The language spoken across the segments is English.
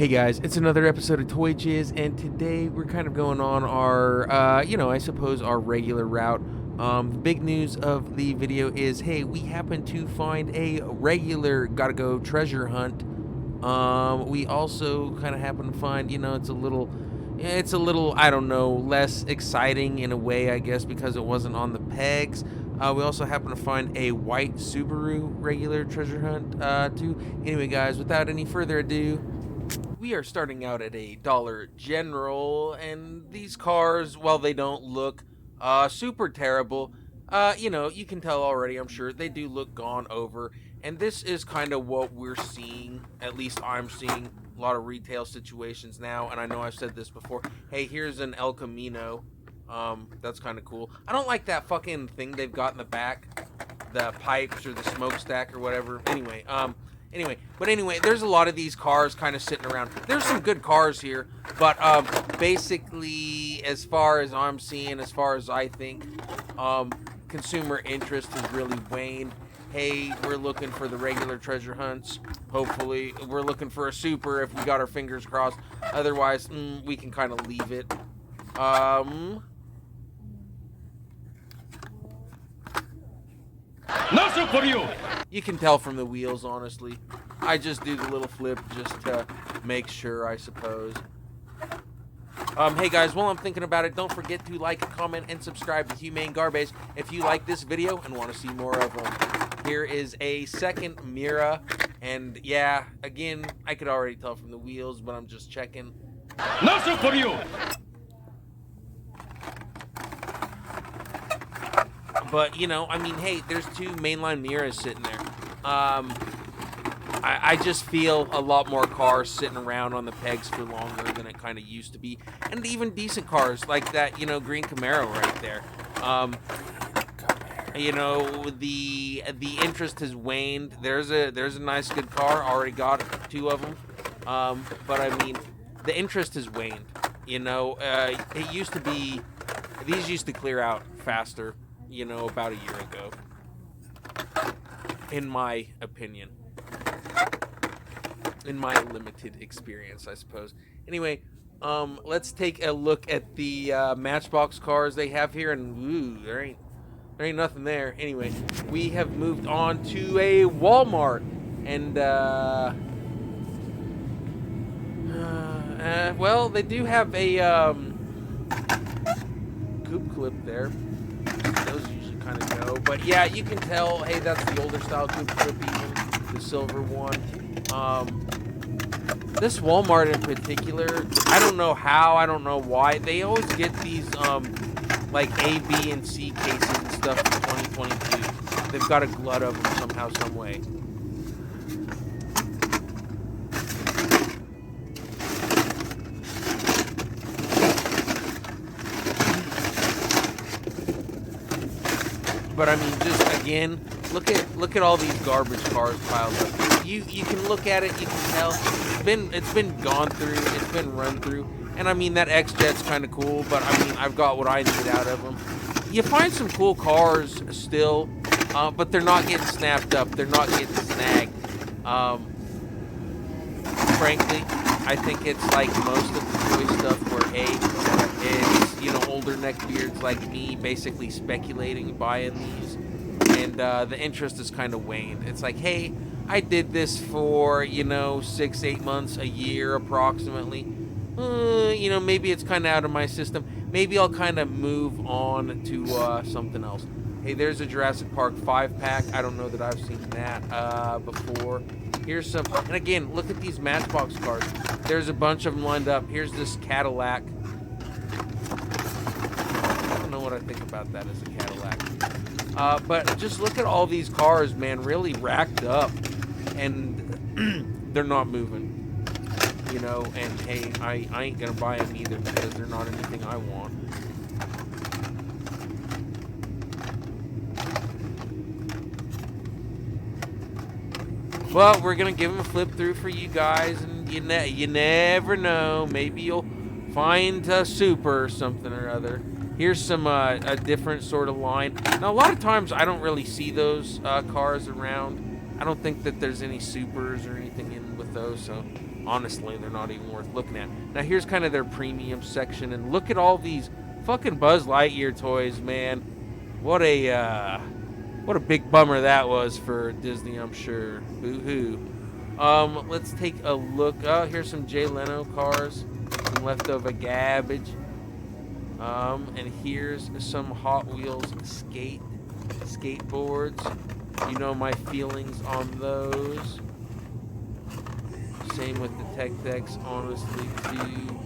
Hey guys, it's another episode of Toy Jiz, and today we're kind of going on our, I suppose our regular route. The big news of the video is, hey, we happen to find a regular gotta go treasure hunt. We also kind of happen to find, it's a little, I don't know, less exciting in a way, I guess, because it wasn't on the pegs. We also happen to find a white Subaru regular treasure hunt, too. Anyway, guys, without any further ado, we are starting out at a Dollar General, and these cars, while they don't look super terrible, you can tell already, I'm sure, they do look gone over. And this is kind of what we're seeing, at least I'm seeing a lot of retail situations now, and I know I've said this before. Hey, here's an El Camino. That's kind of cool. I don't like that fucking thing they've got in the back, the pipes or the smokestack or whatever. Anyway, there's a lot of these cars kind of sitting around. There's some good cars here, but basically, as far as I'm seeing, as far as I think, consumer interest has really waned. Hey, we're looking for the regular treasure hunts. Hopefully, we're looking for a super if we got our fingers crossed. Otherwise, we can kind of leave it. Nothing for you! You can tell from the wheels, honestly. I just do the little flip just to make sure, I suppose. Hey guys, while I'm thinking about it, don't forget to like, comment, and subscribe to Humaine Garbeige if you like this video and want to see more of them. Here is a second Mira, and yeah, again, I could already tell from the wheels, but I'm just checking. Nothing for you! But, hey, there's two mainline Miras sitting there. I just feel a lot more cars sitting around on the pegs for longer than it kind of used to be. And even decent cars like that, green Camaro right there. The interest has waned. There's a nice good car. Already got two of them. But I mean, the interest has waned. It used to be, these used to clear out faster, about a year ago. In my opinion. In my limited experience, I suppose. Anyway, let's take a look at the Matchbox cars they have here, and ooh, there ain't nothing there. Anyway, we have moved on to a Walmart, and well, they do have a coupe clip there. Those usually kind of go, but yeah, you can tell. Hey, that's the older style coupe clip, even the silver one. This Walmart in particular, I don't know how, I don't know why, they always get these, like A, B, and C cases and stuff in 2022. They've got a glut of them somehow, some way. But I mean, just again, look at all these garbage cars piled up. You can look at it, you can tell it's been gone through, it's been run through, and I mean that X-Jet's kind of cool, but I mean I've got what I need out of them. You find some cool cars still, but they're not getting snapped up, they're not getting snagged. Frankly, I think it's like most of the toy stuff where it's older neckbeards like me basically speculating buying these, and the interest is kind of waned. It's like, hey, I did this for 6-8 months, a year approximately. Maybe it's kind of out of my system. Maybe I'll kind of move on to something else. Hey, there's a Jurassic Park 5-pack. I don't know that I've seen that before. Here's some, and again, look at these Matchbox cars. There's a bunch of them lined up. Here's this Cadillac. I don't know what I think about that as a Cadillac. But just look at all these cars, man, really racked up. And they're not moving. And hey, I ain't gonna buy them either because they're not anything I want. But we're gonna give them a flip through for you guys, and you never know. Maybe you'll find a super or something or other. Here's some a different sort of line. Now, a lot of times I don't really see those cars around. I don't think that there's any supers or anything in with those, so honestly, they're not even worth looking at. Now here's kind of their premium section, and look at all these fucking Buzz Lightyear toys, man. What a big bummer that was for Disney, I'm sure. Boo-hoo. Let's take a look. Oh, here's some Jay Leno cars, some leftover garbage. And here's some Hot Wheels skateboards. You know my feelings on those. Same with the Tech Decks, honestly, too.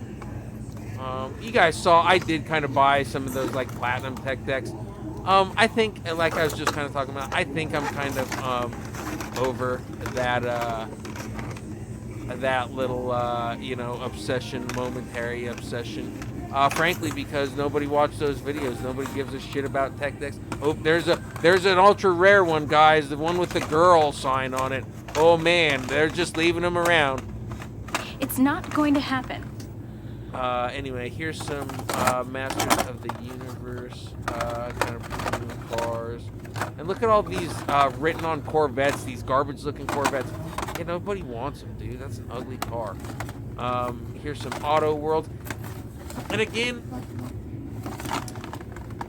You guys saw I did kind of buy some of those like platinum Tech Decks. I think, like I was just kind of talking about, I think I'm kind of over that little you know, obsession, momentary obsession. Frankly, because nobody watched those videos. Nobody gives a shit about Tech Decks. Oh, there's an ultra rare one, guys. The one with the girl sign on it. Oh man, they're just leaving them around. It's not going to happen. Anyway, here's some Masters of the Universe kind of premium cars. And look at all these written on Corvettes, these garbage-looking Corvettes. Yeah, nobody wants them, dude. That's an ugly car. Here's some Auto World. And again,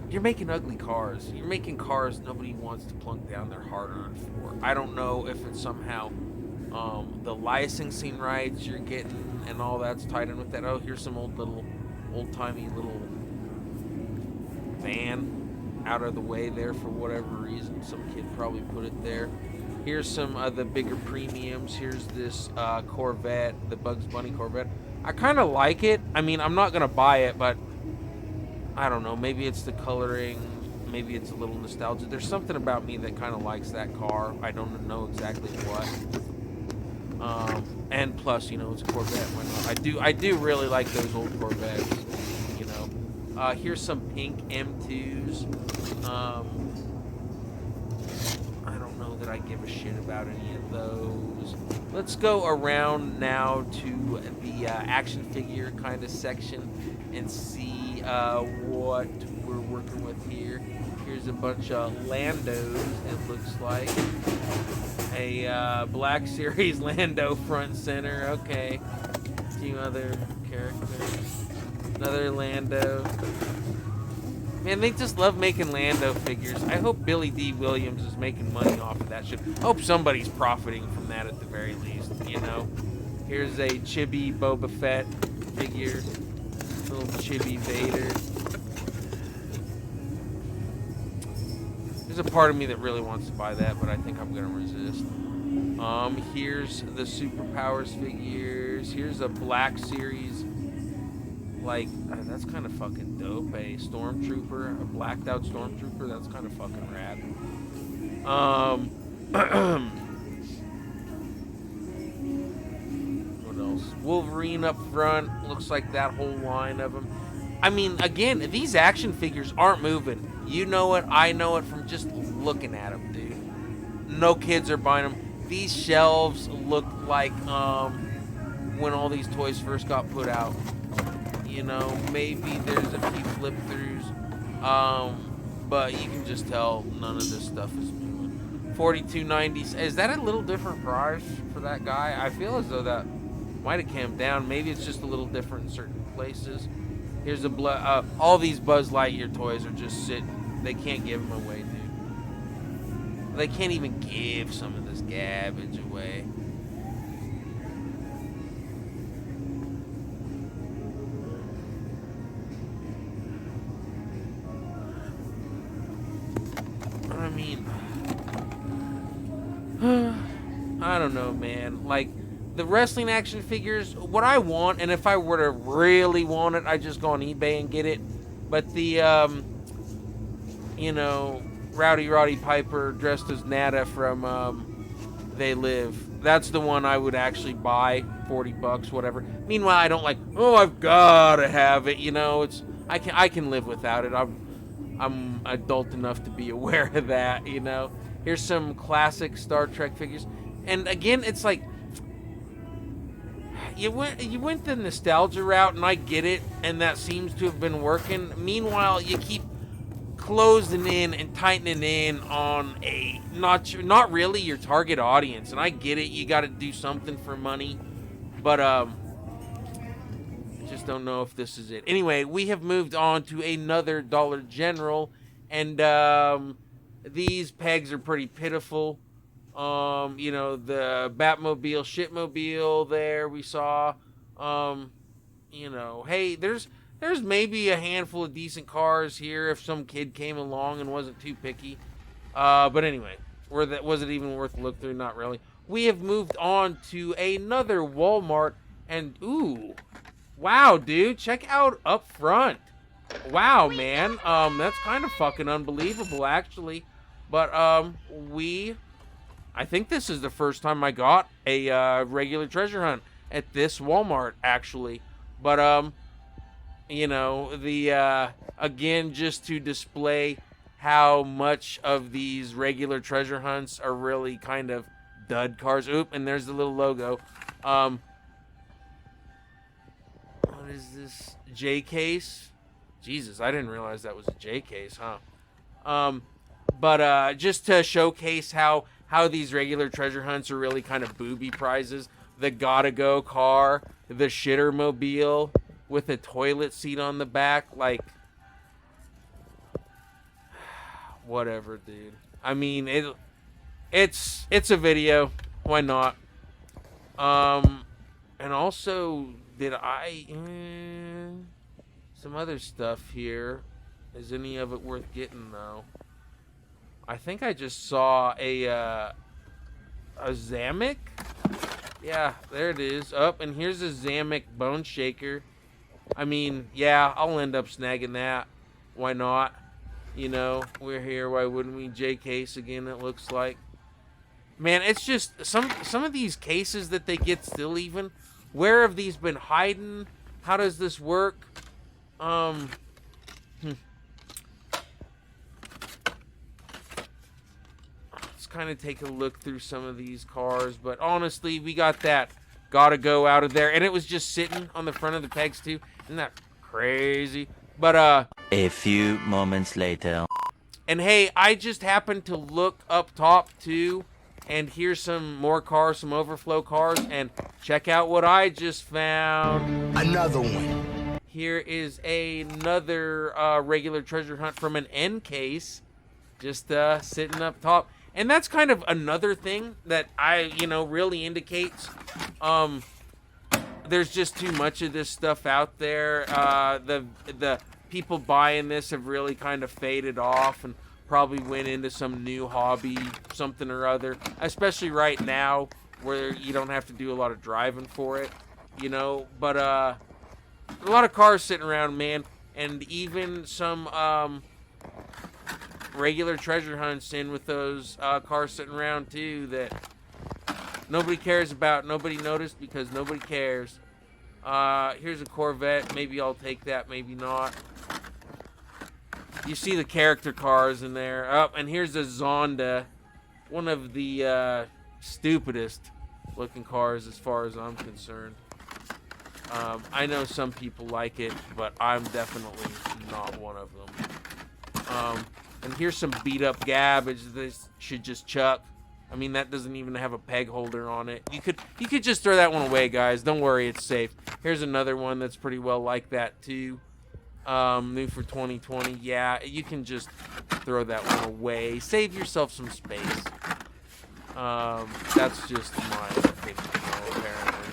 you're making ugly cars. You're making cars nobody wants to plunk down their hard-earned for. I don't know if it's somehow the licensing rights you're getting and all that's tied in with that. Oh, here's some old-timey little van out of the way there for whatever reason. Some kid probably put it there. Here's some of the bigger premiums. Here's this Corvette, the Bugs Bunny Corvette. I kind of like it. I mean, I'm not going to buy it, but I don't know. Maybe it's the coloring. Maybe it's a little nostalgia. There's something about me that kind of likes that car. I don't know exactly what. And plus, you know, it's a Corvette. Why not? I do really like those old Corvettes, you know. Here's some pink M2s. I don't know that I give a shit about any of those. Let's go around now to the action figure kind of section and see what we're working with here. Here's a bunch of Landos, it looks like. A Black Series Lando front center. Okay. A few other characters. Another Lando. Man, they just love making Lando figures. I hope Billy D. Williams is making money off of that shit. I hope somebody's profiting from that at the very least, you know? Here's a chibi Boba Fett figure. Little chibi Vader. There's a part of me that really wants to buy that, but I think I'm going to resist. Here's the Superpowers figures. Here's a Black Series. Like, that's kind of fucking dope. A Stormtrooper, a blacked out Stormtrooper. That's kind of fucking rad. What else? Wolverine up front. Looks like that whole line of them. I mean, again, these action figures aren't moving. You know it. I know it from just looking at them, dude. No kids are buying them. These shelves look like when all these toys first got put out. You know, maybe there's a few flip-throughs, but you can just tell none of this stuff is moving. $42.90. Is that a little different price for that guy? I feel as though that might have come down. Maybe it's just a little different in certain places. Here's a all these Buzz Lightyear toys are just sitting. They can't give them away, dude. They can't even give some of this garbage away. I mean, I don't know, man. Like, the wrestling action figures, what I want, and if I were to really want it, I'd just go on eBay and get it. But the, you know, Rowdy Roddy Piper dressed as Nada from They Live, that's the one I would actually buy, $40, whatever. Meanwhile, I don't like, oh, I've got to have it, you know. It's I can live without it. I'm adult enough to be aware of that, you know. Here's some classic Star Trek figures. And again, it's like, you went the nostalgia route, and I get it, and that seems to have been working. Meanwhile, you keep closing in and tightening in on a not really your target audience, and I get it. You got to do something for money, But just don't know if this is it. Anyway, we have moved on to another Dollar General, and these pegs are pretty pitiful. You know, the Batmobile, Shitmobile there we saw. You know, hey, there's maybe a handful of decent cars here if some kid came along and wasn't too picky. But anyway, was it even worth a look through? Not really. We have moved on to another Walmart, and ooh, wow, dude, check out up front. Wow, man, that's kind of fucking unbelievable, actually. But I think this is the first time I got a regular treasure hunt at this Walmart, actually. But you know, the again, just to display how much of these regular treasure hunts are really kind of dud cars. Oop, and there's the little logo. What is this? J case? Jesus, I didn't realize that was a J case, huh? But just to showcase how these regular treasure hunts are really kind of booby prizes. The Gotta Go car, the Shittermobile with a toilet seat on the back, like, whatever, dude. I mean, it's a video. Why not? And also, did I some other stuff here? Is any of it worth getting though? I think I just saw a Zamek. Yeah, there it is. Up, and here's a Zamek bone shaker. I mean, yeah, I'll end up snagging that. Why not? You know, we're here. Why wouldn't we? J case again, it looks like. Man, it's just some of these cases that they get still even. Where have these been hiding? How does this work? Let's kind of take a look through some of these cars, but honestly, we got that Gotta Go out of there, and it was just sitting on the front of the pegs too. Isn't that crazy? But a few moments later. And hey, I just happened to look up top too, and here's some more cars, some overflow cars, and check out what I just found. Another one. Here is another regular treasure hunt from an N case, just sitting up top. And that's kind of another thing that really indicates there's just too much of this stuff out there. The people buying this have really kind of faded off and probably went into some new hobby, something or other, especially right now where you don't have to do a lot of driving for it, you know. But a lot of cars sitting around, man, and even some regular treasure hunts in with those cars sitting around too that nobody cares about, nobody noticed because nobody cares. Here's a Corvette. Maybe I'll take that, maybe not. You see the character cars in there. Oh, and here's a Zonda, one of the stupidest looking cars as far as I'm concerned. I know some people like it, but I'm definitely not one of them. And here's some beat up Garbeige this should just chuck. I mean, that doesn't even have a peg holder on it. You could just throw that one away, guys. Don't worry, it's safe. Here's another one that's pretty well like that too. New for 2020. Yeah, you can just throw that one away. Save yourself some space. That's just my opinion, apparently.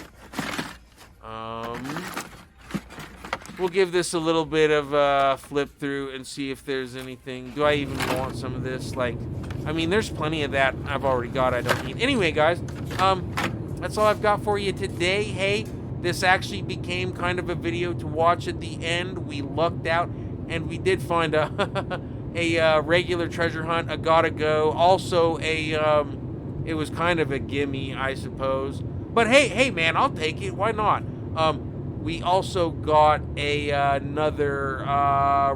We'll give this a little bit of a flip through and see if there's anything. Do I even want some of this? Like, I mean, there's plenty of that I've already got I don't need. Anyway, guys, that's all I've got for you today. Hey, this actually became kind of a video to watch at the end. We lucked out, and we did find a regular treasure hunt, a Gotta Go. Also, it was kind of a gimme, I suppose. But hey, man, I'll take it. Why not? We also got another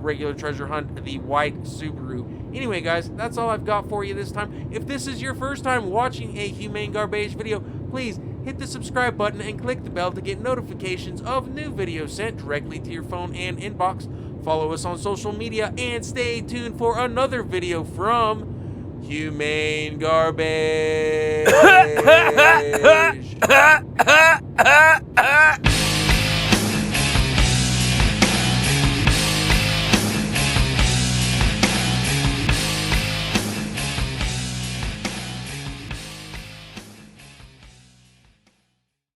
regular treasure hunt, the white Subaru. Anyway, guys, that's all I've got for you this time. If this is your first time watching a Humaine Garbeige video, please hit the subscribe button and click the bell to get notifications of new videos sent directly to your phone and inbox. Follow us on social media and stay tuned for another video from Humaine Garbeige.